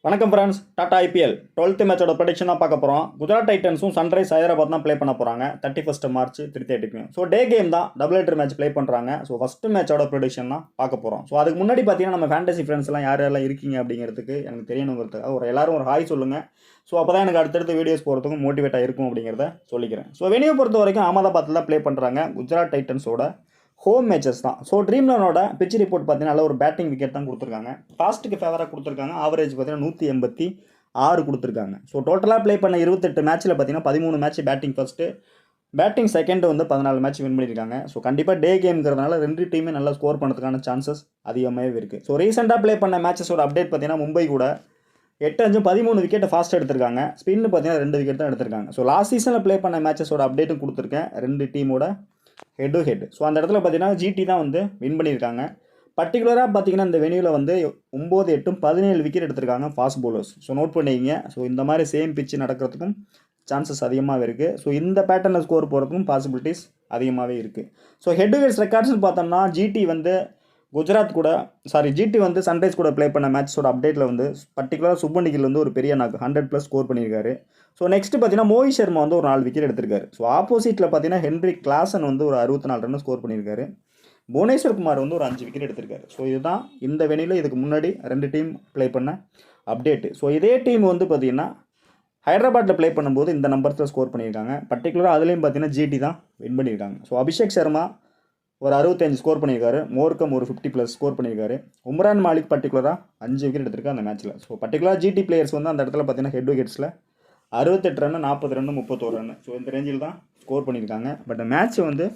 வணக்கம் friends, Tata IPL 12th மேட்சோட prediction தான் பார்க்க போகிறோம். குஜராத் டைட்டன்ஸும் சன்ரைஸ் ஹைதராபாத் தான் ப்ளே பண்ண போகிறாங்க 31st March 3:30. So day game தான், டபுள் ஹெட்டர் மேட்ச் ப்ளே பண்ணுறாங்க. ஸோ ஃபஸ்ட்டு மேட்சோட ப்ரெடிக்ஷன் தான் பார்க்க போகிறோம். ஸோ அதுக்கு முன்னாடி பார்த்தீங்கன்னா நம்ம ஃபேண்டசி ஃப்ரெண்ட்ஸ்லாம் யார் யாரெல்லாம் இருக்கீங்க அப்படிங்கிறதுக்கு எனக்கு தெரியணுங்கிறதுக்காக எல்லாரும் ஒரு ஹாய் சொல்லுங்கள். ஸோ அப்போ தான் எனக்கு அடுத்தடுத்து வீடியோஸ் போகிறதுக்கும் மோட்டிவேட்டாக இருக்கும் அப்படிங்கிறத சொல்லிக்கிறேன். ஸோ வெனியூ பொறுத்த வரைக்கும் அகமதாபாத்தில் தான் ப்ளே பண்ணுறாங்க. குஜராத் டைட்டன்ஸோட ஹோம் மேட்சஸ் தான். ஸோ ட்ரீம்லனோட பிச் ரிப்போர்ட் பார்த்தீங்கன்னா நல்ல ஒரு பேட்டிங் விக்கெட் தான் கொடுத்துருக்காங்க. ஃபாஸ்ட்டுக்கு ஃபேவராக கொடுத்துருக்காங்க. ஆவரேஜ் பார்த்தீங்கன்னா 186 கொடுத்துருக்காங்க. ஸோ டோட்டலாக ப்ளே பண்ண 28 மேட்ச்சில் பார்த்தீங்கன்னா 13 match batting first, batting second வந்து 14 மேட்ச் வின் பண்ணியிருக்காங்க. ஸோ கண்டிப்பாக டே கேம்ங்கிறதுனால ரெண்டு டீமே நல்லா ஸ்கோர் பண்ணுறதுக்கான சான்சஸ் அதிகமாகவே இருக்குது. ஸோ ரீசெண்டாக ப்ளே பண்ண மேட்சஸோட அப்டேட் பார்த்தீங்கன்னா மும்பை கூட 8-5 13 விக்கெட் ஃபாஸ்ட் எடுத்திருக்காங்க. ஸ்பின்னு பார்த்தீங்கன்னா 2 விக்கெட் தான் எடுத்திருக்காங்க. ஸோ லாஸ்ட் சீசனில் ப்ளே பண்ண மேட்சஸோட அப்டேட்டும் கொடுத்துருக்கேன், ரெண்டு டீமோட ஹெட் டு ஹெட். ஸோ அந்த இடத்துல பார்த்தீங்கன்னா ஜிடி தான் வந்து வின் பண்ணியிருக்காங்க. பர்டிகுலராக பார்த்தீங்கன்னா இந்த வெனியூவில் வந்து 9-8-17 விக்கெட் எடுத்திருக்காங்க ஃபாஸ்ட் பவுலர்ஸ். ஸோ நோட் பண்ணிக்கிங்க. ஸோ இந்த மாதிரி சேம் பிச்சு நடக்கிறதுக்கும் சான்சஸ் அதிகமாக இருக்குது. ஸோ இந்த பேட்டர்னில் ஸ்கோர் போகிறதுக்கும் பாசிபிலிட்டிஸ் அதிகமாகவே இருக்குது. ஸோ ஹெட் டு ஹெட்ஸ் ரெக்கார்ட்ஸ்னு பார்த்தோம்னா ஜிடி வந்து சன்ரைஸ் கூட ப்ளே பண்ண மேட்சோட அப்டேட்டில் வந்து பர்டிகுலராக சுப்மன் கில் வந்து ஒரு பெரிய நாக்கு 100+ ஸ்கோர் பண்ணியிருக்காரு. ஸோ நெக்ஸ்ட் பார்த்தீங்கன்னா மோஹித் சர்மா வந்து ஒரு 4 விக்கெட் எடுத்திருக்காரு. ஸோ ஆப்போசிட்டில் பார்த்தீங்கன்னா ஹென்ரிக் கிளாசன் வந்து ஒரு 64 ரன் ஸ்கோர் பண்ணியிருக்காரு. புவனேஸ்வர் குமார் வந்து ஒரு 5 விக்கெட் எடுத்திருக்காரு. ஸோ இதுதான் இந்த வெனியில் இதுக்கு முன்னாடி ரெண்டு டீம் ப்ளே பண்ண அப்டேட்டு. ஸோ இதே டீம் வந்து பார்த்தீங்கன்னா ஹைதராபாத்தில் ப்ளே பண்ணும்போது இந்த நம்பர்ஸில் ஸ்கோர் பண்ணியிருக்காங்க. பர்டிகுலராக அதுலேயும் பார்த்தீங்கன்னா ஜிடி தான் வின் பண்ணியிருக்காங்க. ஸோ அபிஷேக் சர்மா ஒரு 65 ஸ்கோர் பண்ணியிருக்காரு. மோர்க்கம் ஒரு 50+ ஸ்கோர் பண்ணியிருக்காரு. உம்ரான் மாலிக் பர்டிகுலராக 5 விக்கெட் எடுத்திருக்காரு அந்த மேட்ச்சில். ஸோ பர்டிகுலராக ஜிடி பிளேயர்ஸ் வந்து அந்த இடத்துல பார்த்தீங்கன்னா ஹெட் விக்கெட்ஸில் 68 ரன், 40 ரன், 31 ரன். ஸோ இந்த ரேஞ்சில் தான் ஸ்கோர் பண்ணியிருக்காங்க. பட் மேட்ச் வந்து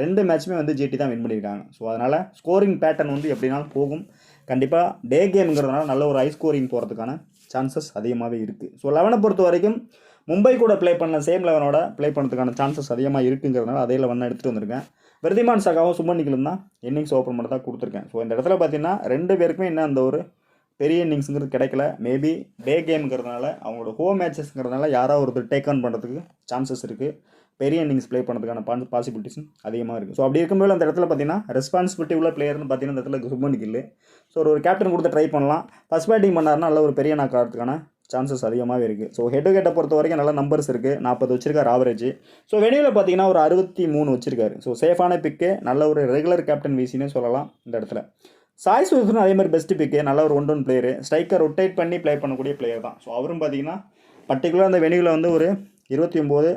ரெண்டு மேட்ச்சுமே வந்து ஜிடி தான் வின் பண்ணியிருக்காங்க. ஸோ அதனால் ஸ்கோரிங் பேட்டர்ன் வந்து எப்படினாலும் போகும். கண்டிப்பாக டே கேம்ங்கிறதுனால நல்ல ஒரு ஹை ஸ்கோரிங் போகிறதுக்கான சான்சஸ் அதிகமாகவே இருக்குது. ஸோ 11 பொறுத்த வரைக்கும் மும்பை கூட ப்ளே பண்ண சேம் 11ஓட ப்ளே பண்ணுறதுக்கான சான்சஸ் அதிகமாக இருக்குங்கிறதுனால அதே 11 எடுத்துகிட்டு வந்திருக்கேன். விருதிமான் சகாவும் சுப்மன் கில்லும் தான் இன்னிங்ஸ் ஓப்பன் பண்ண தான் கொடுத்துருக்கேன். ஸோ இந்த இடத்துல பார்த்தீங்கன்னா ரெண்டு பேருக்குமே இன்னும் அந்த ஒரு பெரிய இன்னிங்ஸுங்கிறது கிடைக்கல. மேபி டே கேம்ங்கிறதுனால அவங்களோட ஹோம் மேட்சஸ்ங்கிறதுனால யாராவது ஒருத்தர் டேக் ஆன் பண்ணுறதுக்கு சான்சஸ் இருக்குது. பெரிய இன்னிங்ஸ் ப்ளே பண்ணுறதுக்கான பாசிபிலிட்டிஸும் அதிகமாக இருக்குது. ஸோ அப்படி இருக்கும்போது அந்த இடத்துல பார்த்தீங்கன்னா ரெஸ்பான்சிபிலிட்டி உள்ள பிளேயர்னு பார்த்தீங்கன்னா இந்த இடத்துல சுப்மன் கில். ஸோ ஒரு கேப்டன் கொடுத்து ட்ரை பண்ணலாம். ஃபஸ்ட் பேட்டிங் பண்ணாருன்னா நல்ல ஒரு பெரிய நாக் ஆகிறதுக்கான சான்சஸ் அதிகமாகவே இருக்குது. ஸோ ஹெட் டு ஹெட்டை பொறுத்த வரைக்கும் நல்ல நம்பர்ஸ் இருக்குது. 40 வச்சிருக்காரு ஆவரேஜ். ஸோ வெனியூவில் பார்த்தீங்கன்னா ஒரு 63 வச்சிருக்காரு. ஸோ சேஃபான பிக்கு, நல்ல ஒரு ரெகுலர் கேப்டன் வீசினே சொல்லலாம் இந்த இடத்துல. சாய் சுதர்சன் அதே மாதிரி பெஸ்ட் பிக்கு, நல்ல ஒரு 1-1 பிளேயரு, ஸ்ட்ரைக்கர் ரொட்டேட் பண்ணி ப்ளே பண்ணக்கூடிய பிளேயர் தான். ஸோ அவரும் பார்த்தீங்கன்னா பர்டிகுலராக அந்த வெனியூவில் வந்து ஒரு 29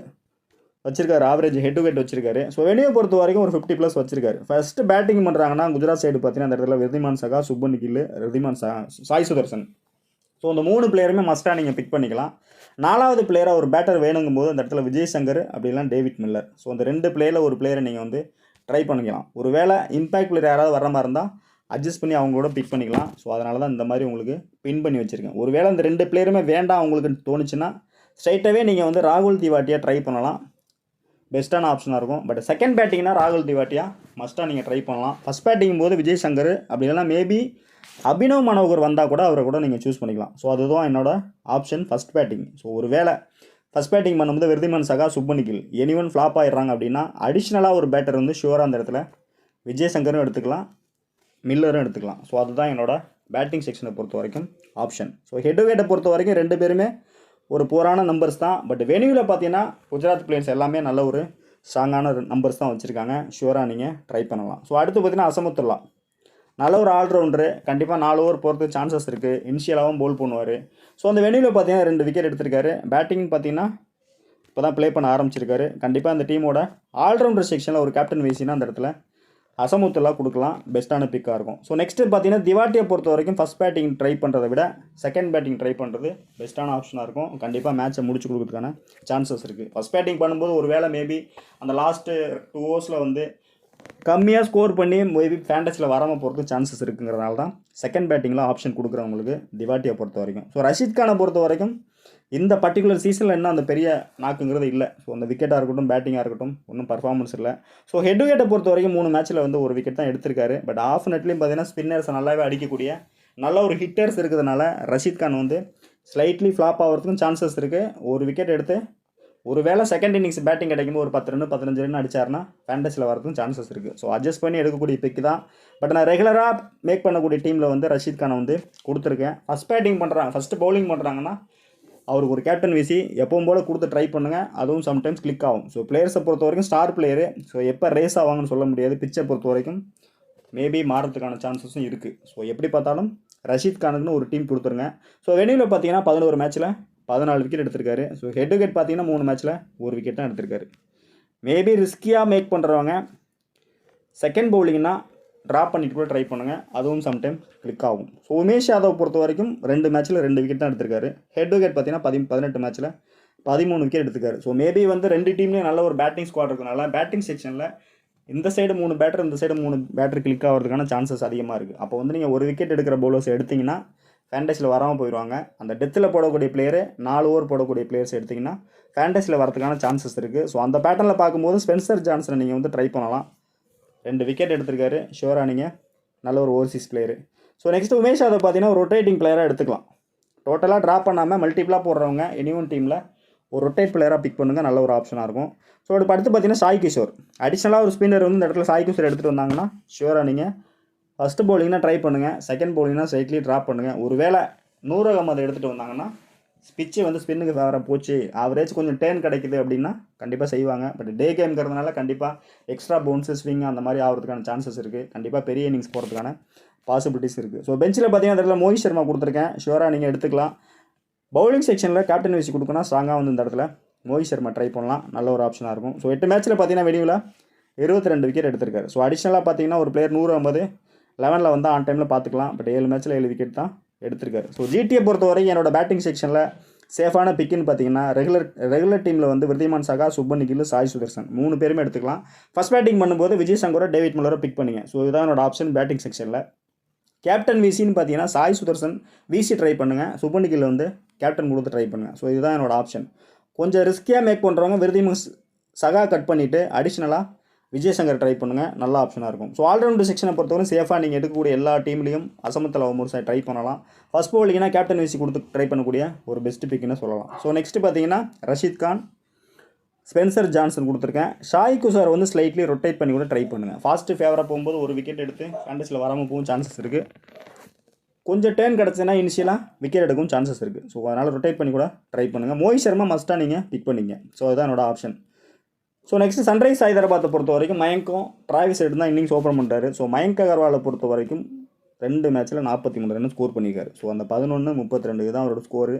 வச்சிருக்காரு ஆவரேஜ் ஹெட் டு ஹெட் வச்சிருக்காரு. ஸோ வெனியூ பொறுத்த வரைக்கும் ஒரு 50+ வச்சிருக்காரு. ஃபஸ்ட்டு பேட்டிங் பண்ணுறாங்கன்னா குஜராத் சைடு பார்த்தீங்கன்னா அந்த இடத்துல விருதிமான் சகா, சுப்மன் கில், சாய் சுதர்சன். ஸோ இந்த 3 பிளேயருமே மஸ்ட்டாக நீங்கள் பிக் பண்ணிக்கலாம். 4வது பிளேயராக ஒரு பேட்டர் வேணுங்கும் போது அந்த இடத்துல விஜய் சங்கர் அப்படி இல்லைனா டேவிட் மில்லர். ஸோ அந்த 2 பிளேயரில் ஒரு பிளேயரை நீங்கள் வந்து ட்ரை பண்ணிக்கலாம். ஒரு வேளை இம்பாக்ட் பிளேயர் யாராவது வர மாதிரி இருந்தால் அட்ஜஸ்ட் பண்ணி அவங்களோட பிக் பண்ணிக்கலாம். ஸோ அதனால தான் இந்த மாதிரி உங்களுக்கு பின் பண்ணி வச்சுருக்கேன். ஒரு வேளை இந்த 2 பிளேயருமே வேண்டாம் உங்களுக்கு தோணுச்சுன்னா ஸ்ட்ரைட்டாகவே நீங்கள் வந்து ராகுல் திவாட்டியாக ட்ரை பண்ணலாம். பெஸ்ட்டான ஆப்ஷனாக இருக்கும். பட் செகண்ட் பேட்டிங்னா ராகுல் திவாட்டியா மஸ்ட்டாக நீங்கள் ட்ரை பண்ணலாம். ஃபஸ்ட் பேட்டிங் போது விஜய் சங்கர் அப்படி இல்லைனா மேபி அபினவ் மனோகர் வந்தால் கூட அவரை கூட நீங்கள் சூஸ் பண்ணிக்கலாம். ஸோ அதுதான் என்னோட ஆப்ஷன் ஃபஸ்ட் பேட்டிங். ஸோ ஒரு வேளை ஃபஸ்ட் பேட்டிங் பண்ணும்போது விருதிமான் சகா, சுப்மன் கில் எனிவன் ஃப்ளாப் ஆகிடுறாங்க அப்படின்னா அடிஷ்னலாக ஒரு பேட்டர் வந்து ஷுவராக அந்த இடத்துல விஜய் சங்கரும் எடுத்துக்கலாம், மில்லரும் எடுத்துக்கலாம். ஸோ அதுதான் என்னோட பேட்டிங் செக்ஷனை பொறுத்த வரைக்கும் ஆப்ஷன். ஸோ ஹெட் டு ஹெட்டை பொறுத்த வரைக்கும் ரெண்டு பேருமே ஒரு போரான நம்பர்ஸ் தான். பட் வெனியூவில் பார்த்தீங்கன்னா குஜராத் பிளேயர்ஸ் எல்லாமே நல்ல ஒரு ஸ்ட்ராங்கான நம்பர்ஸ் தான் வச்சுருக்காங்க. ஷுவராக நீங்கள் ட்ரை பண்ணலாம். ஸோ அடுத்து பார்த்தீங்கன்னா அசமத்துல்லா நல்ல ஒரு ஆல்ரவுண்டரு, கண்டிப்பாக 4 ஓவர் போகிறதுக்கு சான்சஸ் இருக்குது. இனிஷியலாகவும் போல் பண்ணுவார். ஸோ அந்த வெனியூவில் பார்த்தீங்கன்னா 2 விக்கெட் எடுத்திருக்காரு. பேட்டிங் பார்த்தீங்கன்னா இப்போ தான் ப்ளே பண்ண ஆரம்பிச்சிருக்காரு. கண்டிப்பாக அந்த டீமோட ஆல்ரவுண்டர் செக்ஷனில் ஒரு கேப்டன் வீசினா அந்த இடத்துல அசமுத்துல்லா கொடுக்கலாம், பெஸ்ட்டான பிக்காக இருக்கும். ஸோ நெக்ஸ்ட்டு பார்த்தீங்கன்னா திவாட்டியை பொறுத்த வரைக்கும் ஃபஸ்ட் பேட்டிங் ட்ரை பண்ணுறதை விட செகண்ட் பேட்டிங் ட்ரை பண்ணுறது பெஸ்ட்டான ஆப்ஷனாக இருக்கும். கண்டிப்பாக மேட்சை முடிச்சு கொடுக்கறதுக்கான சான்சஸ் இருக்குது. ஃபஸ்ட் பேட்டிங் பண்ணும்போது ஒரு வேளை மேபி அந்த லாஸ்ட்டு 2 ஓவர்ஸில் வந்து கம்மியாக ஸ்கோர் பண்ணி மேபி ஃபேண்டஸில் வராமல் போகிறதுக்கு சான்சஸ் இருக்குங்கிறதுனால தான் செகண்ட் பேட்டிங்கில் ஆப்ஷன் கொடுக்குறவங்களுக்கு திவாட்டியை பொறுத்த வரைக்கும். ஸோ ரஷீத் கானை பொறுத்த வரைக்கும் இந்த பர்டிகுலர் சீசனில் என்ன அந்த பெரிய நாக்குங்கிறது இல்லை. ஸோ அந்த விக்கெட்டாக இருக்கட்டும், பேட்டிங்காக இருக்கட்டும், ஒன்றும் பர்ஃபார்மன்ஸ் இல்லை. ஸோ ஹெட் டு ஹெட்டை பொறுத்த வரைக்கும் 3 மேட்ச்சில் வந்து ஒரு விக்கெட் தான் எடுத்திருக்காரு. பட் ஆஃப் நெட்லேயும் பார்த்தீங்கன்னா ஸ்பின்னர்ஸை நல்லாவே அடிக்கக்கூடிய நல்ல ஒரு ஹிட்டர்ஸ் இருக்கிறதுனால ரஷீத் கான் வந்து ஸ்லைட்லி ஃப்ளாப் ஆகிறதுக்கும் சான்சஸ் இருக்குது. ஒரு விக்கெட் எடுத்து ஒருவேளை செகண்ட் இன்னிங்ஸ் பேட்டிங் கிடைக்கும்போது ஒரு 10 ரன் 15 ரன் அடிச்சாருன்னா ஃபேண்டஸியில் வரதுக்கும் சான்சஸ் இருக்குது. ஸோ அட்ஜஸ்ட் பண்ணி எடுக்கக்கூடிய பிக் தான். பட் நான் ரெகுலராக மேக் பண்ணக்கூடிய டீமில் வந்து ரஷீத் கானை வந்து கொடுத்துருக்கேன். ஃபஸ்ட்டு பவுலிங் பண்ணுறாங்கன்னா அவருக்கு ஒரு கேப்டன் வீசி எப்பவும் போல் கொடுத்து ட்ரை பண்ணுங்கள். அதுவும் சம்டைம்ஸ் கிளிக் ஆகும். ஸோ பிளேயர்ஸை பொறுத்த வரைக்கும் ஸ்டார் பிளேயரு, ஸோ எப்போ ரேஸ் ஆவாங்கன்னு சொல்ல முடியாது. பிச்சை பொறுத்த வரைக்கும் மேபி மாறதுக்கான சான்சஸும் இருக்குது. ஸோ எப்படி பார்த்தாலும் ரஷீத் கானுக்குன்னு ஒரு டீம் கொடுத்துருங்க. ஸோ வெனியூவில் பார்த்தீங்கன்னா 11 மேட்ச்சில் 14 விக்கெட் எடுத்திருக்காரு. ஸோ ஹெட் டு ஹெட் பார்த்தீங்கன்னா 3 மேட்ச்சில் 1 விக்கெட் தான் எடுத்திருக்காரு. மேபி ரிஸ்கியாக மேக் பண்ணுறவங்க செகண்ட் பவுலிங்னா ட்ராப் பண்ணிட்டு கூட ட்ரை பண்ணுங்கள். அதுவும் சம்டைம் கிளிக் ஆகும். ஸோ உமேஷ் யாதவ் பொறுத்த வரைக்கும் 2 மேட்ச்சில் 2 விக்கெட் தான் எடுத்திருக்காரு. ஹெட் டு ஹெட் பார்த்தீங்கன்னா 18 மேட்ச்சில் 13 விக்கெட் எடுத்துக்காரு. ஸோ மேபி வந்து 2 டீம்லேயும் நல்ல ஒரு பேட்டிங் ஸ்குவாட் இருக்கனால பேட்டிங் செக்ஷனில் இந்த சைடு 3 பேட்டர் இந்த சைடு 3 பேட்டர் கிளிக் ஆகிறதுக்கான சான்சஸ் அதிகமாக இருக்குது. அப்போ வந்து நீங்கள் 1 விக்கெட் எடுக்கிற பவுலர்ஸ் எடுத்திங்கன்னா ஃபேண்டஸியில் வராமல் போயிடுவாங்க. அந்த டெத்தில் போடக்கூடிய பிளேயரு 4 ஓவர் போடக்கூடிய பிளேயர்ஸ் எடுத்திங்கன்னா ஃபேண்டஸியில் வரதுக்கான சான்சஸ் இருக்குது. ஸோ அந்த பேட்டர்னில் பார்க்கும்போது ஸ்பென்சர் ஜான்சனை நீங்கள் வந்து ட்ரை பண்ணலாம். 2 விக்கெட் எடுத்திருக்காரு. ஷுவராக நீங்கள் நல்ல ஒரு Overseas player. So next Umesh Yadav பார்த்தீங்கன்னா ஒரு ரொட்டேட்டிங் பிளேயராக எடுத்துக்கலாம். டோட்டலாக ட்ராப் பண்ணாமல் மல்டிபிளாக போடுறவங்க எனிவன் டீமில் ஒரு ரொட்டேட் பிளேயராக பிக் பண்ணுங்கள். நல்ல ஒரு ஆப்ஷனாக இருக்கும். ஸோ அடுத்து பார்த்தீங்கன்னா சாய் கிஷோர். அடிஷ்னலாக ஒரு ஸ்பின்னர் வந்து இந்த இடத்துல சாய் கிஷோர் எடுத்துகிட்டு வந்தாங்கன்னா ஷுவராக நீங்கள் ஃபஸ்ட்டு பவுலிங்னா ட்ரை பண்ணுங்கள். செகண்ட் பவுலிங்னா ஸ்லைட்லி ட்ராப் பண்ணுங்கள். ஒருவேளை நூர் அகமது எடுத்துகிட்டு வந்தாங்கன்னா பிச்சு வந்து ஸ்பின்னுக்கு ஃபேவராக போச்சு, ஆவரேஜ் கொஞ்சம் டேர்ன் கிடைக்குது அப்படின்னா கண்டிப்பாக செய்வாங்க. பட் டே கேம்ங்கிறதுனால கண்டிப்பாக எக்ஸ்ட்ரா பவுன்ஸு ஸ்விங் அந்த மாதிரி ஆகிறதுக்கான சான்சஸ் இருக்குது. கண்டிப்பாக பெரிய இன்னிங்ஸ் போகிறதுக்கான பாசிபிலிட்டிஸ் இருக்குது. ஸோ பெஞ்சில் பார்த்தீங்கன்னா அதில் மோஹித் சர்மா கொடுத்துருக்கேன். ஷுவராக நீங்கள் எடுத்துக்கலாம். பவுலிங் செக்ஷனில் கேப்டன் வீசி கொடுக்கணும். ஸ்ட்ராங்காக வந்து இந்த இடத்துல மோஹித் சர்மா ட்ரை பண்ணலாம். நல்ல ஒரு ஆப்ஷனாக இருக்கும். ஸோ 8 மேட்ச்சில் பார்த்தீங்கன்னா வெளியில் 22 விக்கெட் எடுத்திருக்காரு. ஸோ அடிஷ்னலாக பார்த்தீங்கன்னா ஒரு பிளேயர் 150 11 வந்து ஆன் டைமில் பார்த்துக்கலாம். பட் 7 மேட்ச்சில் 7 விக்கெட் தான் எடுத்திருக்காரு. ஸோ ஜிடியை பொறுத்தவரைக்கும் என்னோட பேட்டிங் செக்ஷனில் சேஃபான பிக்குன்னு பார்த்தீங்கன்னா ரெகுலர் டீமில் வந்து விருதிமான் சகா, சுப்மன் கில், சாய் சுதர்சன் 3 பேருமே எடுத்துக்கலாம். ஃபஸ்ட் பேட்டிங் பண்ணும்போது விஜய் சங்கரை, டேவிட் மில்லரை பிக் பண்ணிங்க. ஸோ இதுதான் என்னோட ஆப்ஷன் பேட்டிங் செக்ஷனில். கேப்டன் விசின்னு பார்த்தீங்கன்னா சாய் சுதர்சன் விசி ட்ரை பண்ணுங்கள். சுப்மன் கில் வந்து கேப்டன் கொடுத்து ட்ரை பண்ணுங்கள். ஸோ இதுதான் என்னோட ஆப்ஷன். கொஞ்சம் ரிஸ்கியாக மேக் பண்ணுறவங்க விருதிமான் சகா கட் பண்ணிவிட்டு அடிஷ்னலாக விஜய் சங்கர் ட்ரை பண்ணுங்கள். நல்ல ஆப்ஷனாக இருக்கும். ஸோ ஆல்ரவுண்டர் செக்ஷனை பொறுத்தவரை சேஃபாக நீங்கள் எடுக்கக்கூடிய எல்லா டீம்லேயும் அசமத்தில் முழுசாக ட்ரை பண்ணலாம். ஃபஸ்ட் பவுலிங்னா கேப்டன் விசி கொடுத்து ட்ரை பண்ணக்கூடிய ஒரு பெஸ்ட் பிக்குன்னு சொல்லலாம். ஸோ நெக்ஸ்ட்டு பார்த்தீங்கன்னா ரஷீத் கான், ஸ்பென்சர் ஜான்சன் கொடுத்துருக்கேன். ஷாய் குசார் வந்து ஸ்லைட்லி ரொட்டேட் பண்ணி கூட ட்ரை பண்ணுங்கள். ஃபாஸ்ட்டு ஃபேவராக போகும்போது 1 விக்கெட் எடுத்து ஃபேண்டஸில் வராமல் போகும் சான்சஸ் இருக்குது. கொஞ்சம் டேர்ன் கிடச்சுன்னா இனிஷியலாக விக்கெட் எடுக்கும் சான்சஸ் இருக்குது. ஸோ அதனால் ரொட்டேட் பண்ணி கூட ட்ரை பண்ணுங்கள். மோஹித் சர்மா மஸ்ட்டாக நீங்கள் பிக் பண்ணிங்க. ஸோ அதுதான் என்னோட ஆப்ஷன். ஸோ நெக்ஸ்ட் சன்ரைஸ் ஹைதராபாத்தை பொறுத்த வரைக்கும் மயங்கும் டிராவிஸ் ஹெட் தான் இன்னிங்ஸ் ஓப்பன் பண்ணுறாரு. ஸோ மயங்க் அகர்வாலை பொறுத்த வரைக்கும் 2 மேட்ச்சில் 43 ரன் ஸ்கோர் பண்ணியிருக்காரு. ஸோ அந்த 11-32 தான் அவரோட score.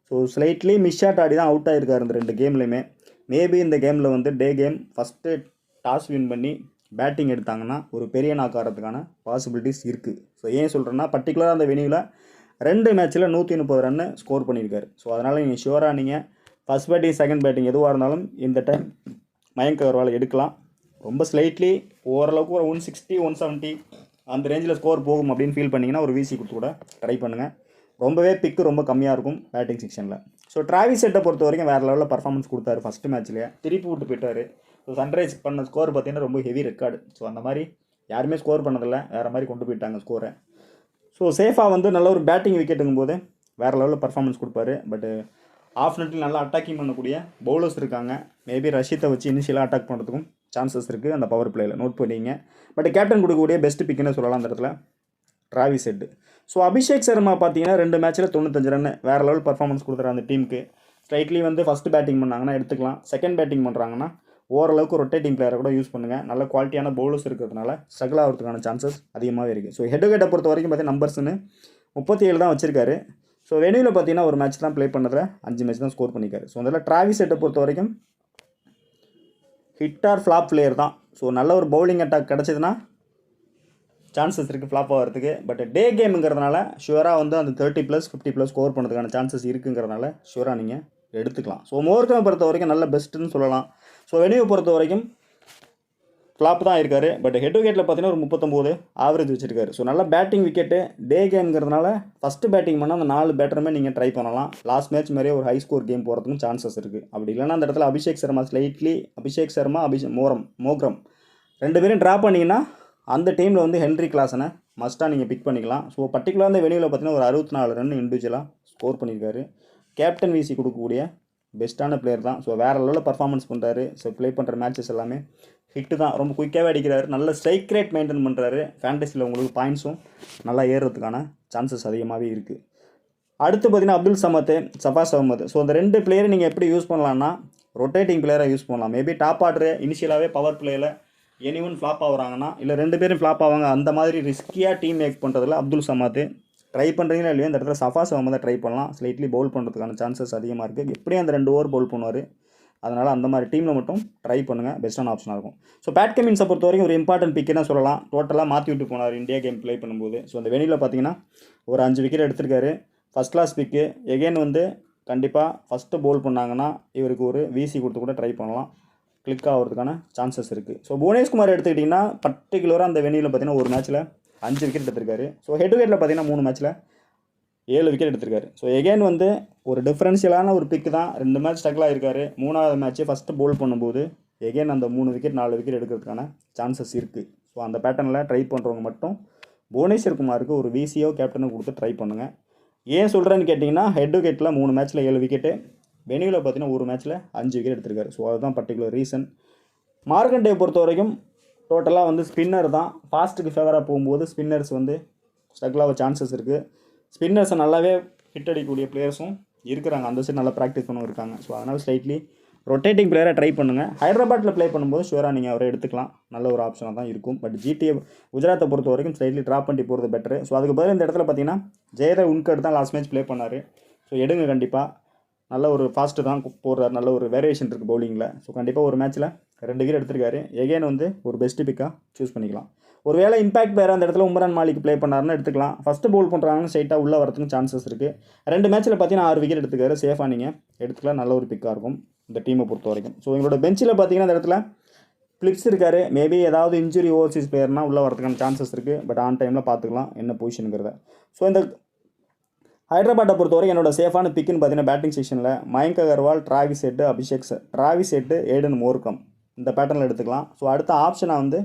So slightly miss shot ஆடி தான் அவுட் ஆகிருக்காரு இந்த 2 கேம்லையுமே. மேபி இந்த கேமில் வந்து டே கேம் ஃபஸ்ட்டு டாஸ் வின் பண்ணி பேட்டிங் எடுத்தாங்கன்னா ஒரு பெரிய நாக் ஆகிறதுக்கான பாசிபிலிட்டிஸ் இருக்குது. ஸோ ஏன் சொல்கிறேன்னா பர்டிகுலராக அந்த வெனியூவில் 2 மேட்ச்சில் 130 ரன்னு ஸ்கோர் பண்ணியிருக்காரு. ஸோ அதனால் நீங்கள் ஷுவராக நீங்கள் ஃபஸ்ட் பேட்டிங் செகண்ட் பேட்டிங் எதுவாக இருந்தாலும் இந்த டைம் மயங்க் அகர்வாலை எடுக்கலாம். ரொம்ப ஸ்லைட்லி ஓரளவுக்கு ஒரு 160 170 அந்த ரேஞ்சில் ஸ்கோர் போகும் அப்படின்னு ஃபீல் பண்ணிங்கன்னா ஒரு விசி கொடுத்து கூட ட்ரை பண்ணுங்கள். ரொம்பவே பிக்கு ரொம்ப கம்மியாக இருக்கும் பேட்டிங் செக்ஷனில். ஸோ டிராவிஸ் ஹெட்டை பொறுத்த வரைக்கும் வேறு லெவலில் பர்ஃபார்மன்ஸ் கொடுத்தாரு. ஃபஸ்ட்டு மேட்ச்லேயே திருப்பி விட்டு போயிட்டார். ஸோ சன்ரைஸ் பண்ண ஸ்கோர் பார்த்தீங்கன்னா ரொம்ப ஹெவி ரெக்கார்டு. ஸோ அந்த மாதிரி யாருமே ஸ்கோர் பண்ணதில்லை. வேறு மாதிரி கொண்டு போயிட்டாங்க ஸ்கோரை. ஸோ சேஃபாக வந்து நல்ல ஒரு பேட்டிங் விக்கெட்டுங்கும் போது வேறு லெவலில் பர்ஃபார்மன்ஸ் கொடுப்பாரு. பட் ஆஃப் நெட்டில் நல்லா அட்டாக்கிங் பண்ணக்கூடிய பவுலர்ஸ் இருக்காங்க. மேபி ரஷீத்தை வச்சு இனிஷியலாக அட்டாக் பண்ணுறதுக்கும் சான்சஸ் இருக்குது அந்த பவர் பிளேயில். நோட் பண்ணிங்க. பட் கேப்டன் கொடுக்கக்கூடிய பெஸ்ட் பிக்குன்னு சொல்லலாம் அந்த இடத்துல Travis head. So Abhishek Sharma பார்த்தீங்கன்னா 2 மேட்ச்சில் 95 ரன் வேறு லெவல் பர்ஃபார்மன்ஸ் கொடுக்குற அந்த டீமுக்கு. ஸ்ட்ரைட்லி வந்து ஃபஸ்ட்டு பேட்டிங் பண்ணாங்கன்னா எடுத்துக்கலாம். செகண்ட் பேட்டிங் பண்ணுறாங்கன்னா ஓரளவுக்கு ரொட்டேட்டிங் பிளேயரை கூட யூஸ் பண்ணுங்கள். நல்ல குவாலிட்டியான பவுலர்ஸ் இருக்கிறதுனால ஸ்ட்ரகிள் ஆகிறதுக்கான சான்சஸ் அதிகமாகவே இருக்குது. ஸோ ஹெட் டு ஹெட்டை பொறுத்த வரைக்கும் பார்த்தீங்கன்னா நம்பர்ஸ்னு 37 தான் வச்சிருக்காரு. ஸோ வெனியூவில் பார்த்தீங்கன்னா ஒரு மேட்ச் தான் ப்ளே பண்ணதில் 5 மேட்ச் தான் ஸ்கோர் பண்ணியிருக்காரு. ஸோ அதில் டிராவிஸ் ஹெட்டை பொறுத்த வரைக்கும் ஹிட் ஆர் ஃப்ளாப் பிளேயர் தான். ஸோ நல்ல ஒரு பவுலிங் அட்டாக் கிடச்சிதுன்னா சான்சஸ் இருக்குது ஃப்ளாப் ஆகிறதுக்கு. பட் டே கேமுங்கிறதுனால ஷுவராக வந்து அந்த 30+, 50+ ஸ்கோர் பண்ணுறதுக்கான சான்சஸ் இருக்குங்கிறதுனால ஷுவராக நீங்கள் எடுத்துக்கலாம். ஸோ மோர்கனை பொறுத்த வரைக்கும் நல்ல பெஸ்ட்டுன்னு சொல்லலாம். ஸோ வெனியூவை பொறுத்த வரைக்கும் ஃப்ளாப் தான் இருக்காரு. பட் ஹெட் டு ஹெட்டில் பார்த்தீங்கன்னா ஒரு 39 ஆவரேஜ் வச்சிருக்காரு. ஸோ நல்ல பேட்டிங் விக்கெட்டு டே கேம்ங்கிறதுனால ஃபஸ்ட்டு பேட்டிங் பண்ணால் அந்த 4 பேட்டருமே நீங்கள் ட்ரை பண்ணலாம். லாஸ்ட் மேட்ச் மாதிரியே ஒரு ஹை ஸ்கோர் கேம் போகிறதுக்கும் சான்சஸ் இருக்குது. அப்படி இல்லைன்னா அந்த இடத்துல அபிஷேக் சர்மா மோக்ரம் 2 பேரும் ட்ரா பண்ணிங்கன்னா அந்த டீமில் வந்து ஹென்ரி கிளாசனை மஸ்ட்டாக நீங்கள் பிக் பண்ணிக்கலாம். ஸோ பர்டிகுலராக அந்த வெனியூவில் பார்த்தீங்கன்னா ஒரு 64 ரன் இண்டிவிஜுவலாக ஸ்கோர் பண்ணியிருக்காரு. கேப்டன் விசி கொடுக்கக்கூடிய பெஸ்ட்டான பிளேயர் தான். ஸோ வேறு லெவலில் பர்ஃபார்மன்ஸ் பண்ணுறாரு. ஸோ ப்ளே பண்ணுற மேட்சஸ் எல்லாமே ஹிட்டு தான். ரொம்ப குயிக்காகவே அடிக்கிறாரு. நல்ல ஸ்ட்ரைக் ரேட் மெயின்டைன் பண்ணுறாரு. ஃபேண்டஸியில் உங்களுக்கு பாயிண்ட்ஸும் நல்லா ஏறுறதுக்கான சான்சஸ் அதிகமாகவே இருக்குது. அடுத்து பார்த்தீங்கன்னா அப்துல் சமத், சஃபாஸ் அகமது. ஸோ அந்த 2 பிளேயரை நீங்கள் எப்படி யூஸ் பண்ணலான்னா ரொட்டேட்டிங் பிளேயராக யூஸ் பண்ணலாம். மேபி டாப் ஆர்டரு இனிஷியலாகவே பவர் பிளேயில் எனிவன் ஃப்ளாப் ஆகுறாங்கன்னா இல்லை 2 பேரும் ஃப்ளாப் ஆவாங்க. அந்த மாதிரி ரிஸ்கியாக டீம் மேக் பண்ணுறதுல அப்துல் சமத் ட்ரை பண்ணுறீங்களா இல்லையா, இந்த இடத்துல சஃபாஸ் அகமதை ட்ரை பண்ணலாம். ஸ்லைட்லி பவுல் பண்ணுறதுக்கான சான்சஸ் அதிகமாக இருக்குது. எப்படியும் அந்த 2 ஓவர் பவுல் பண்ணுவார். அதனால் அந்த மாதிரி டீமில் மட்டும் ட்ரை பண்ணுங்கள். பெஸ்ட்டான ஆப்ஷனாக இருக்கும். ஸோ பேட் கமின்ஸை பொறுத்த வரைக்கும் ஒரு இம்பார்ட்டன்ட் பிக்குன்னு சொல்லலாம். டோட்டலாக மாற்றி விட்டு போனார் இந்தியா கேம் ப்ளே பண்ணும்போது. ஸோ அந்த வெனியில் பார்த்தீங்கன்னா ஒரு 5 விக்கெட் எடுத்திருக்காரு. ஃபஸ்ட் கிளாஸ் பிக்கு. எகெயின் வந்து கண்டிப்பாக ஃபஸ்ட்டு பவுல் பண்ணாங்கன்னா இவருக்கு ஒரு விசி கொடுத்து கூட ட்ரை பண்ணலாம். கிளிக் ஆகிறதுக்கான சான்சஸ் இருக்குது. ஸோ புவனேஷ்குமார் எடுத்துக்கிட்டிங்கன்னா பர்டிகுலராக அந்த வெனியில் பார்த்தீங்கன்னா ஒரு மேட்ச்சில் 5 விக்கெட் எடுத்திருக்காரு. ஸோ ஹெட் டு ஹெட்டில் பார்த்தீங்கன்னா 3 மேட்ச்சில் 7 விக்கெட் எடுத்திருக்காரு. ஸோ எகெயின் வந்து ஒரு டிஃப்ரென்ஷியலான ஒரு பிக்கு தான். 2 மேட்ச் ஸ்ட்ரகிள் ஆகிருக்காரு. 3வது மேட்ச்சு ஃபஸ்ட்டு பவுல் பண்ணும்போது எகெயின் அந்த 3 விக்கெட் 4 விக்கெட் எடுக்கிறதுக்கான சான்சஸ் இருக்குது. ஸோ அந்த பேட்டர்னில் ட்ரை பண்ணுறவங்க மட்டும் புவனேஸ்வர் குமாருக்கு ஒரு விசியோ கேப்டனோ கொடுத்து ட்ரை பண்ணுங்கள். ஏன் சொல்கிறேன்னு கேட்டிங்கன்னா ஹெட் டு ஹெட்டில் 3 மேட்ச்சில் 7 விக்கெட்டு, வெனியூவில் பார்த்தீங்கன்னா ஒரு மேட்ச்சில் 5 விக்கெட் எடுத்திருக்காரு. ஸோ அதுதான் பர்டிகுலர் ரீசன். மார்க்கண்டே பொறுத்த வரைக்கும் டோட்டலாக வந்து ஸ்பின்னர் தான். ஃபாஸ்ட்டுக்கு ஃபேவராக போகும்போது ஸ்பின்னர்ஸ் வந்து ஸ்ட்ரகிள் ஆக சான்சஸ் இருக்குது. ஸ்பின்னர்ஸை நல்லாவே ஹிட் அடிக்கக்கூடிய பிளேயர்ஸும் இருக்கிறாங்க. அந்த சைடு நல்லா ப்ராக்டிஸ் பண்ணவும் இருக்காங்க. ஸோ அதனால் ஸ்லைட்லி ரொட்டேட்டிங் பிளேயராக ட்ரை பண்ணுங்கள். ஹைதராபாத்தில் ப்ளே பண்ணும்போது ஷுவராக நீங்கள் அவரை எடுத்துக்கலாம். நல்ல ஒரு ஆப்ஷனாக தான் இருக்கும். பட் ஜிடிஏ குஜராத்தை பொறுத்த வரைக்கும் ஸ்லைட்லி ட்ராப் பண்ணி போகிறது பெட்டரு. ஸோ அதுக்கு பதில் இந்த இடத்துல பார்த்தீங்கன்னா ஜெயதேவ் உன்கட் தான் லாஸ்ட் மேட்ச் ப்ளே பண்ணார். ஸோ எடுங்க கண்டிப்பாக. நல்ல ஒரு ஃபாஸ்ட்டு தான் போடுறாரு. நல்ல ஒரு வேரியேஷன் இருக்குது பவுலிங்கில். ஸோ கண்டிப்பாக ஒரு மேட்ச்சில் 2 விக்கெட் எடுத்திருக்காரு. எகெயின் வந்து ஒரு பெஸ்ட்டு பிக்காக சூஸ் பண்ணிக்கலாம். ஒரு வேளை இம்பாக்ட் பிளேயராக அந்த இடத்துல உம்ரான் மாலிக் ப்ளே பண்ணாருன்னு எடுத்துக்கலாம். ஃபஸ்ட்டு பவுல் பண்ணுறாங்கன்னு ஸ்ட்ரைட்டாக உள்ளே வரதுக்கு சான்சஸ் இருக்குது. 2 மேட்ச்சில் பார்த்தீங்கன்னா 6 விக்கெட் எடுத்துக்காரு. சேஃபாக நீங்கள் எடுத்துக்கலாம். நல்ல ஒரு பிக்காக இருக்கும் இந்த டீமை பொறுத்த வரைக்கும். ஸோ எங்களோட பெஞ்சில் பார்த்தீங்கன்னா அந்த இடத்துல பிளிப்ஸ் இருக்கார். மேபி ஏதாவது இன்ஜுரி ஓவர்சீஸ் பிளேயர்னால் உள்ளே வரதுக்கான சான்சஸ் இருக்குது. பட் ஆன் டைமில் பார்த்துக்கலாம் என்ன பொசிஷனுங்கிறத. ஸோ இந்த ஹைதராபாத்தை பொறுத்த வரைக்கும் என்னோட சேஃபான பிக்குன்னு பார்த்தீங்கன்னா பேட்டிங் செக்ஷனில் Mayank Agarwal, Travis Head, Aiden Markram இந்த பேட்டர்னில் எடுத்துக்கலாம். ஸோ அடுத்த ஆப்ஷனாக வந்து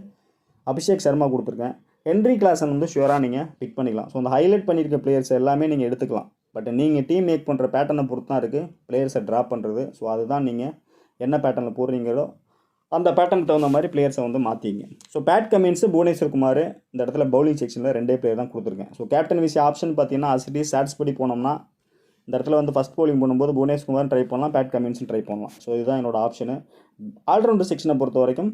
அபிஷேக் சர்மா கொடுத்துருக்கேன். ஹென்ரி கிளாசன் வந்து ஷுவராக நீங்கள் பிக் பண்ணிக்கலாம். ஸோ அந்த ஹைலைட் பண்ணியிருக்க பிளேயர்ஸ் எல்லாமே நீங்கள் எடுத்துக்கலாம். பட் நீங்கள் டீம் மேக் பண்ணுற பேட்டர்னை பொறுத்து தான் இருக்குது பிளேயர்ஸை ட்ராப் பண்ணுறது. ஸோ அதுதான் நீங்கள் என்ன பேட்டர்னில் போடுறீங்களோ அந்த பேட்டர்னுக்கு தகுந்த மாதிரி பிளேயர்ஸை வந்து மாற்றிங்க. So Pat Cummins Bhuvneshwar Kumar இந்த இடத்துல பவுலிங் செக்ஷனில் 2 பிளேயர் தான் கொடுத்துருக்கேன். ஸோ கேப்டன் விசி ஆப்ஷன் பார்த்தீங்கன்னா அசிட்டி ஸ்டாட்ஸ் படி போனோம்னா இந்த இடத்துல வந்து ஃபஸ்ட் பவுலிங் பண்ணும்போது புவனேஷ்குமார் ட்ரை பண்ணலாம், பேட் கமின்ஸும் ட்ரை பண்ணலாம். ஸோ இதுதான் என்னோட ஆப்ஷனு. ஆல்ரவுண்டர் செக்ஷனை பொறுத்த வரைக்கும்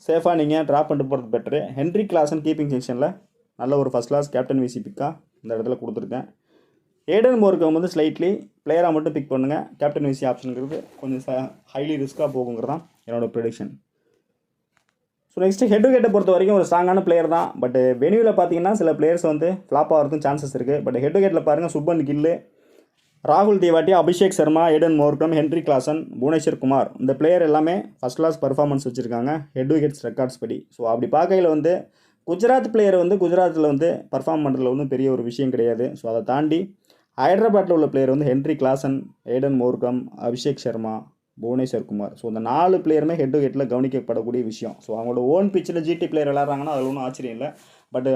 சேஃபாக நீங்கள் ட்ராப் பண்ணிட்டு போகிறது பெட்டரு. ஹென்ரி கிளாசன் கீப்பிங் செக்ஷனில் நல்ல ஒரு ஃபஸ்ட் கிளாஸ் கேப்டன் விசி பிக்காக இந்த இடத்துல கொடுத்துருக்கேன். ஏடன் மோர்கம் வந்து ஸ்லைட்லி பிளேயராக மட்டும் பிக் பண்ணுங்கள். கேப்டன் விசி ஆப்ஷனுங்கிறது கொஞ்சம் ஹைலி ரிஸ்க்காக போகுங்கிறது தான் என்னோடய prediction. So next head to ஹெட்டை பொறுத்த வரைக்கும் ஒரு ஸ்ட்ராங்கான பிளேயர் தான். பட் வெனியூவில் பார்த்தீங்கன்னா சில பிளேயர்ஸ் வந்து ஃப்ளாப் ஆகிறதுக்கும் சான்சஸ் இருக்குது. பட் ஹெட் டு ஹெட்டில் பாருங்கள் சுப்மன் கில்லு, ராகுல் Tewatia, Abhishek Sharma, Aiden Markram, Heinrich Klaasen, Bhuvneshwar Kumar இந்த பிளேயர் எல்லாமே ஃபஸ்ட் கிளாஸ் பர்ஃபார்மன்ஸ் வச்சுருக்காங்க ஹெட் டு ஹெட்ஸ் ரெக்கார்ட்ஸ் படி. ஸோ அப்படி பார்க்கையில் வந்து குஜராத் பிளேயர் வந்து குஜராத்தில் வந்து பர்ஃபார்ம் பண்ணுறதுல ஒன்றும் பெரிய ஒரு விஷயம் கிடையாது. ஸோ அதை தாண்டி ஹைதராபாத்தில் உள்ள பிளேயர் வந்து Heinrich Klaasen, Aiden Markram, Abhishek Sharma, Bhuvneshwar Kumar. So இந்த 4 பிளேயருமே ஹெட் டு ஹெட்டில் கவனிக்கப்படக்கூடிய விஷயம். ஸோ அவங்களோட ஓன் பிச்சில் ஜிடி பிளேயர் விளாட்றாங்கன்னா அதில் ஒன்றும் ஆச்சரியம் இல்லை. பட்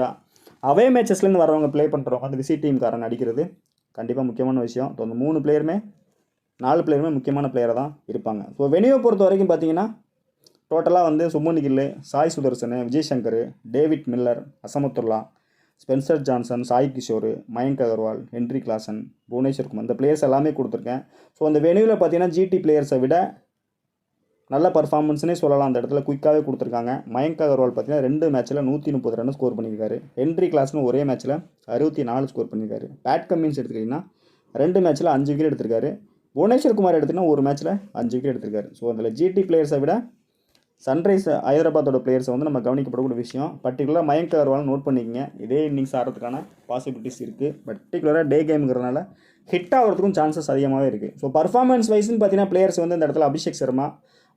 அவே மேட்சஸ்லேருந்து வரவங்க ப்ளே பண்ணுறவங்க அந்த விசி டீம்காரன் அடிக்கிறது கண்டிப்பாக முக்கியமான விஷயம். ஸோ அந்த 4 பிளேயருமே முக்கியமான பிளேயராக தான் இருப்பாங்க. ஸோ வெனியூவை பொறுத்த வரைக்கும் பார்த்தீங்கன்னா டோட்டலாக வந்து Shubman Gill, Sai Sudharsan, Vijay Shankar, David Miller, Azmatullah, Spencer Johnson, Sai Kishore, Mayank Agarwal, Heinrich Klaasen, Bhuvneshwar Kumar இந்த பிளேயர்ஸ் எல்லாமே கொடுத்துருக்கேன். ஸோ அந்த வெனியூவில் பார்த்தீங்கன்னா ஜிடி பிளேயர்ஸை விட நல்ல பர்ஃபார்மன்ஸ்னே சொல்லலாம். அந்த இடத்துல குயிக்காகவே கொடுத்துருக்காங்க. மயங்க் அகர்வால் பார்த்தீங்கன்னா 2 மேட்ச்சில் 130 ரன் ஸ்கோர் பண்ணியிருக்காரு. ஹென்ரி கிளாஸ்னு ஒரே மேட்ச்சில் 64 ஸ்கோர் பண்ணியிருக்காரு. பேட் கமின்ஸ் எடுத்துக்கிட்டிங்கன்னா 2 மேட்ச்சில் 5 விக்கெட் எடுத்திருக்காரு. புவனேஸ்வர் குமார் எடுத்திங்கன்னா ஒரு மேட்ச்சில் 5 விக்கெட் எடுத்திருக்காரு. ஸோ அதில் ஜிடி பிளேயர்ஸை விட சன்ரைஸ் ஹைதராபாத்தோட பிளேயர்ஸை வந்து நம்ம கவனிக்கப்படக்கூடிய விஷயம். பர்டிகுலராக மயங்க் அகர்வால் நோட் பண்ணிக்கங்க. இதே இன்னிங்ஸ் ஆடுறதுக்கான பாசிபிலிட்டிஸ் இருக்குது. பர்டிகுலராக டே கேமுங்கிறதுனால ஹிட் ஆகிறதுக்கும் சான்சஸ் அதிகமாகவே இருக்குது. ஸோ பர்ஃபார்மன்ஸ் வைஸ்ன்னு பார்த்தீங்கன்னா பிளேயர்ஸ் வந்து இந்த இடத்துல அபிஷேக் சர்மா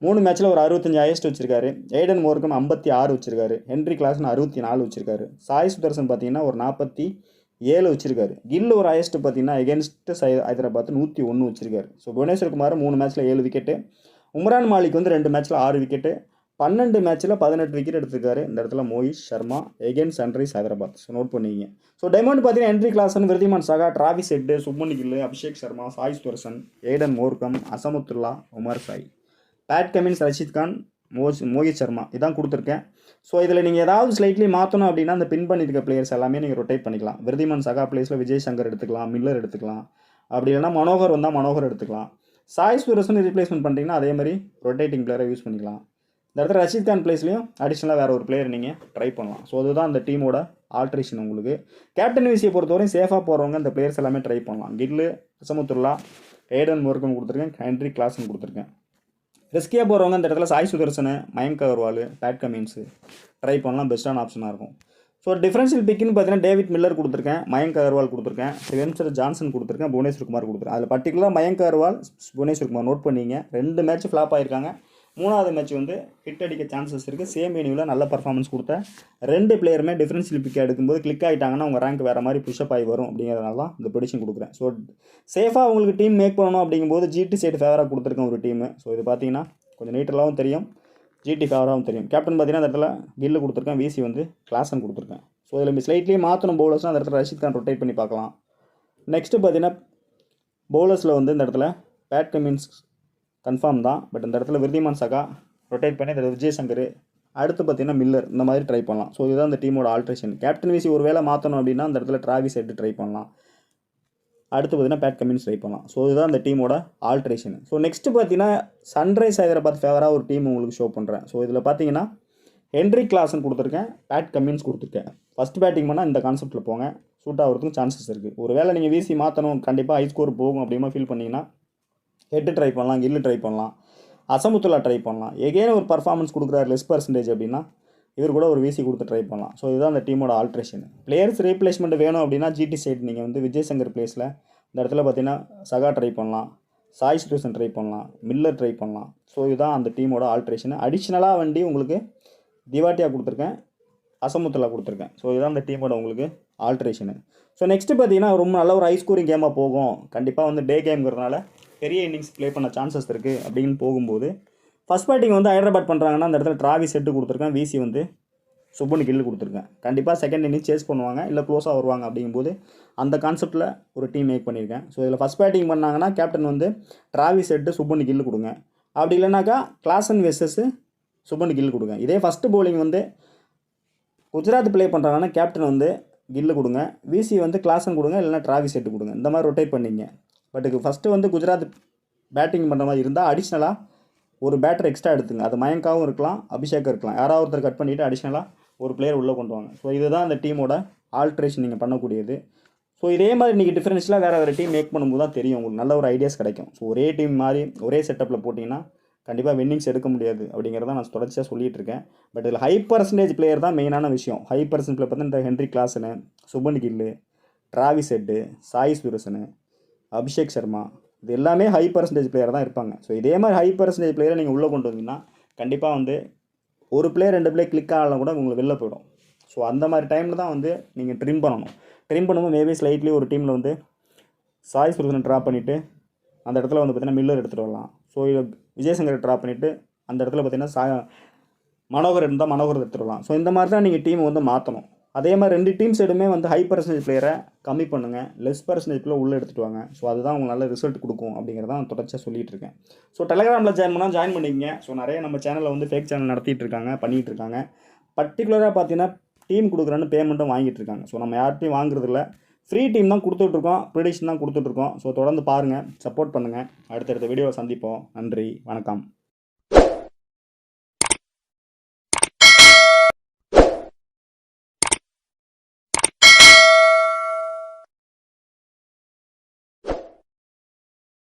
3 மேட்ச்சில் ஒரு 65 ஹையஸ்ட் வச்சிருக்காரு. ஏடன் மோர்கம் 56 வச்சிருக்காரு. ஹென்ரி கிளாசன் 64 வச்சிருக்காரு. சாய் சுதர்சன் பார்த்தீங்கன்னா ஒரு 47 வச்சிருக்காரு. கில் ஒரு ஹையஸ்ட் பார்த்தீங்கன்னா எகென்ஸ்ட் ஹைதராபாத் 101 வச்சிருக்காரு. ஸோ புவனேஸ்வர் குமார் 3 மேட்ச்சில் 7 விக்கெட்டு. உம்ரான் மாலிக் வந்து 2 மேட்ச்சில் 6 விக்கெட்டு. 12 மேட்ச்சில் 18 விக்கெட் எடுத்திருக்காரு இந்த இடத்துல Mohit Sharma against Sunrise Hyderabad. So note பண்ணிக்கிங்க. ஸோ டைமண்ட் பார்த்தீங்கன்னா Heinrich Klaasen, Wriddhiman Saha, Travis Head, Shubman Gill, Abhishek Sharma, Sai Sudharsan, Aiden Markram, Azmatullah, Omarzai, Pat Cummins, Rashid Khan, Mohit Sharma இதான் கொடுத்துருக்கேன். ஸோ இதில் நீங்கள் ஏதாவது ஸ்லைட்லி மாற்றணும் அப்படின்னா அந்த பின் பண்ணியிருக்க பிளேயர்ஸ் எல்லாமே நீங்கள் ரொட்டேட் பண்ணிக்கலாம். விருதிமான் சகா பிளேஸில் விஜய் சங்கர் எடுத்துக்கலாம், மில்லர் எடுத்துக்கலாம். அப்படி இல்லைனா மனோகர் வந்தால் மனோகர் எடுத்துக்கலாம். சாய் சுதர்சன் ரீப்ளேஸ்மெண்ட் பண்ணிட்டீங்கன்னா அதே மாதிரி ரொட்டேட்டிங் பிளேயரை யூஸ் பண்ணிக்கலாம். இந்த இடத்துல ரஷீத் கான் பிளேஸ்லையும் அடிஷ்னலாக வேறு ஒரு பிளேயர் நீங்கள் ட்ரை பண்ணலாம். ஸோ அதுதான் அந்த டீமோட ஆல்ட்ரேஷன். உங்களுக்கு கேப்டன் விசியை பொறுத்தவரையும் சேஃபாக போகிறவங்க இந்த பிளேயர்ஸ் எல்லாமே ட்ரை பண்ணலாம். கில்லு, அசமுத்துல்லா, ஏடன் மோர்கம் கொடுத்துருக்கேன், ஹென்ரி கிளாசன் கொடுத்துருக்கேன். ரிஸ்கியாக போகிறவங்க இந்த இடத்துல Sai Sudharsan, Mayank Agarwal, Pat Cummins try பண்ணலாம். பெஸ்ட்டான ஆப்ஷனாக இருக்கும். ஸோ டிஃபரன்ஷியல் பிக்குன்னு பார்த்தீங்கன்னா டேவிட் மில்லர் கொடுத்துருக்கேன், மயங்க் அகர்வால் கொடுத்துருக்கேன், ஸ்பென்சர் ஜான்சன் கொடுத்துருக்கேன், புவனேஸ்வர் குமார் கொடுத்துருக்கேன். அதில் பர்டிகுலராக மயங்க் அகர்வால், புவனேஸ்வர் குமார் நோட் பண்ணிங்க. 2 மேட்ச் ஃப்ளாப் ஆகிருக்காங்க. 3வது மேட்ச் வந்து ஹிட் அடிக்க சான்சஸ் இருக்குது. சேம் இனிவில் நல்ல பர்ஃபார்மன்ஸ் கொடுத்த 2 பிளேயருமே டிஃபரன்ஷியல் பிக்கை எடுக்கும்போது கிளிக் ஆகிட்டாங்கன்னா உங்கள் ரேங்க் வேறு மாதிரி புஷ்அப் ஆகி வரும். அப்படிங்கிறதுனால தான் இந்த ப்ரெடிக்ஷன் கொடுக்குறேன். ஸோ சேஃபாக உங்களுக்கு டீம் மேக் பண்ணணும் அப்படிங்கும்போது ஜிடி சைடு ஃபேவராக கொடுத்துருக்கேன் ஒரு டீமு. ஸோ இது பார்த்தீங்கன்னா கொஞ்சம் நீட்டலாகவும் தெரியும், ஜிடி ஃபேவராகவும் தெரியும். கேப்டன் பார்த்தீங்கன்னா அந்த இடத்துல கில்லு கொடுத்துருக்கேன், விசி வந்து கிளாசன் கொடுத்துருக்கேன். ஸோ இதில் ஸ்லைட்லேயே மாற்றணும் பவுலர்ஸ்னால் அந்த இடத்துல ரஷீத் கான் ரொட்டேட் பண்ணி பார்க்கலாம். நெக்ஸ்ட்டு பார்த்தீங்கன்னா பவுலர்ஸில் வந்து இந்த இடத்துல பேட் கமின்ஸ் கன்ஃபார்ம் தான். பட் இந்த இடத்துல விருதிமான் சகா ரொட்டேட் பண்ணி இந்த விஜய் சங்கர், அடுத்து பார்த்தீங்கன்னா மில்லர், இந்த மாதிரி ட்ரை பண்ணலாம். ஸோ இதுதான் இந்த டீமோட ஆல்ட்ரேஷன். கேப்டன் விசி ஒரு வேளை மாற்றணும் அப்படின்னா அந்த இடத்துல டிராவிஸ் ஹெட் ட்ரை பண்ணலாம். அடுத்து பார்த்தீங்கன்னா பேட் கமின்ஸ் ட்ரை பண்ணலாம். ஸோ இதுதான் இந்த டீமோட ஆல்ட்ரேஷன். ஸோ நெக்ஸ்ட்டு பார்த்தீங்கன்னா சன்ரைஸ் ஹைதராபாத் ஃபேவராக ஒரு டீம் உங்களுக்கு ஷோ பண்ணுறேன். ஸோ இதில் பார்த்தீங்கன்னா ஹென்ரி கிளாசன் கொடுத்துருக்கேன், பேட் கமின்ஸ் கொடுத்துருக்கேன். ஃபஸ்ட் பேட்டிங் பண்ணால் இந்த கான்செப்ட்டில் போங்க, சூட் ஆகிறதுக்கும் சான்சஸ் இருக்குது. ஒரு வேளை நீங்கள் விசி மாற்றணும் கண்டிப்பாக ஹை ஸ்கோர் போகும் அப்படிமா ஃபீல் பண்ணிங்கன்னா ஹெட்டு ட்ரை பண்ணலாம், கில்லு ட்ரை பண்ணலாம், அசமுத்துல்லா ட்ரை பண்ணலாம். எகெயின் ஒரு பர்ஃபார்மன்ஸ் கொடுக்குறாரு லெஸ் பர்சன்டேஜ் அப்படின்னா இவர் கூட ஒரு விசி கொடுத்து ட்ரை பண்ணலாம். ஸோ இதுதான் அந்த டீமோட ஆல்ட்ரேஷன். பிளேயர்ஸ் ரீப்ளேஸ்மெண்ட் வேணும் அப்படின்னா ஜிடி சைடு நீங்கள் வந்து விஜய் சங்கர் பிளேஸில் இந்த இடத்துல பார்த்தீங்கன்னா சகா ட்ரை பண்ணலாம், சாய் சுதர்சன் ட்ரை பண்ணலாம், மில்லர் ட்ரை பண்ணலாம். ஸோ இதுதான் அந்த டீமோட ஆல்ட்ரேஷன். அடிஷ்னலாக வண்டி உங்களுக்கு திவாட்டியா கொடுத்துருக்கேன், அசமுத்துல்லா கொடுத்துருக்கேன். ஸோ இதுதான் அந்த டீமோட உங்களுக்கு ஆல்ட்ரேஷனு. ஸோ நெக்ஸ்ட்டு பார்த்தீங்கன்னா ரொம்ப நல்ல ஒரு ஹை ஸ்கோரிங் கேமாக போகும். கண்டிப்பாக வந்து டே கேம்ங்கிறதுனால பெரிய இன்னிங்ஸ் ப்ளே பண்ண சான்சஸ் இருக்குது அப்படின்னு போகும்போது ஃபஸ்ட் பேட்டிங் வந்து ஹைதராபாத் பண்ணுறாங்கன்னா அந்த இடத்துல டிராவிஸ் ஹெட் கொடுத்துருக்கேன், விசி வந்து சுப்மன் கில் கொடுத்துருக்கேன். கண்டிப்பாக செகண்ட் இன்னிங்ஸ் சேஸ் பண்ணுவாங்க, இல்லை க்ளோஸாக வருவாங்க. அப்படிங்கும்போது அந்த கான்செப்ட்டில் ஒரு டீம் மேக் பண்ணியிருக்கேன். ஸோ இதில் ஃபஸ்ட் பேட்டிங் பண்ணாங்கன்னா கேப்டன் வந்து டிராவிஸ் ஹெட், சுப்மன் கில் கொடுங்க. அப்படி இல்லைனாக்கா கிளாசன் வெர்சஸ் சுப்மன் கில் கொடுங்க. இதே ஃபஸ்ட்டு பவுலிங் வந்து குஜராத் ப்ளே பண்ணுறாங்கன்னா கேப்டன் வந்து கில்லு கொடுங்க, விசி வந்து கிளாசன் கொடுங்க, இல்லைனா டிராவிஸ் ஹெட் கொடுங்க. இந்த மாதிரி ரொட்டேட் பண்ணிங்க. பட் ஃபஸ்ட்டு வந்து குஜராத் பேட்டிங் பண்ணுற மாதிரி இருந்தால் அடிஷ்னலாக ஒரு பேட்டர் எக்ஸ்ட்ரா எடுத்துங்க. அது மயங்காவும் இருக்கலாம், அபிஷேக்கும் இருக்கலாம். யாராவது ஒருத்தர் கட் பண்ணிவிட்டு அடிஷ்னலாக ஒரு பிளேயர் உள்ளே கொண்டு வாங்க. ஸோ இதுதான் அந்த டீமோட ஆல்ட்ரேஷன் நீங்கள் பண்ணக்கூடியது. ஸோ இதே மாதிரி நீங்கள் டிஃப்ரென்ஷியலாக வேறு டீம் மேக் பண்ணும்போது தான் தெரியும் உங்களுக்கு நல்ல ஒரு ஐடியாஸ் கிடைக்கும். ஸோ ஒரே டீம் மாதிரி ஒரே செட்டப்பில் போட்டிங்கன்னா கண்டிப்பாக வின்னிங்ஸ் எடுக்க முடியாது. அப்படிங்கிறத நான் தொடர்ச்சியாக சொல்லிகிட்டு இருக்கேன். பட் இதில் ஹை பர்சன்டேஜ் பிளேயர் தான் மெயினான விஷயம். ஹை பர்சன்டேஜ் பிளேயர் பார்த்தா இந்த ஹென்ரி கிளாசனு, சுப்மன் கில்லு, டிராவிஸ் ஹெட்டு, சாய் சுதர்சனு, அபிஷேக் சர்மா, இது எல்லாமே ஹை பர்சன்டேஜ் பிளேயர் தான் இருப்பாங்க. ஸோ இதே மாதிரி ஹை பர்சன்டேஜ் பிளேயரை நீங்கள் உள்ளே கொண்டு வந்தீங்கன்னா கண்டிப்பாக வந்து ஒரு பிளேயர் 2 பிளேயர் கிளிக் ஆகலாம் கூட உங்களுக்கு வெளில போயிடும். ஸோ அந்த மாதிரி டைமில் தான் வந்து நீங்கள் ட்ரிம் பண்ணணும். ட்ரிம் பண்ணும்போது மேபி ஸ்லைட்லி ஒரு டீமில் வந்து சாய் சுதர்சன் ட்ராப் பண்ணிவிட்டு அந்த இடத்துல வந்து பார்த்திங்கன்னா மில்லர் எடுத்துகிட்டு வரலாம். ஸோ விஜய் சங்கரை ட்ராப் பண்ணிவிட்டு அந்த இடத்துல பார்த்திங்கன்னா மனோகர் இருந்தால் மனோகர் எடுத்துகிட்டு வரலாம். ஸோ இந்த மாதிரி தான் நீங்கள் டீமை வந்து மாற்றணும். அதே மாதிரி 2 டீம் சைடுமே வந்து ஹை பர்சன்டேஜ் பிளேயரை கம்மி பண்ணுங்கள், லெஸ் பர்சன்டேஜ்க்குள்ளே உள்ளே எடுத்துகிட்டு வாங்க. ஸோ அதுதான் உங்களுக்கு நல்ல ரிசல்ட் கொடுக்கும் அப்படிங்கிறத நான் தொடர்ச்சியாக சொல்லிகிட்டு இருக்கேன். ஸோ டெலகிராமில் ஜாயின் பண்ணிக்கங்க. ஸோ நிறைய நம்ம சேனலில் வந்து ஃபேக் சேனல் நடத்திட்டு இருக்காங்க, பண்ணிகிட்டு இருக்காங்க. பர்டிகுலராக பார்த்தீங்கன்னா டீம் கொடுக்குறேன்னு பேமெண்ட்டும் வாங்கிட்டு இருக்காங்க. ஸோ நம்ம யார்ட்டையும் வாங்குறதில்ல, ஃப்ரீ டீம் தான் கொடுத்துட்ருக்கோம், ப்ரிடிக்ஷன் தான் கொடுத்துட்ருக்கோம். ஸோ தொடர்ந்து பாருங்கள், சப்போர்ட் பண்ணுங்கள். அடுத்தடுத்த வீடியோவை சந்திப்போம். நன்றி, வணக்கம்.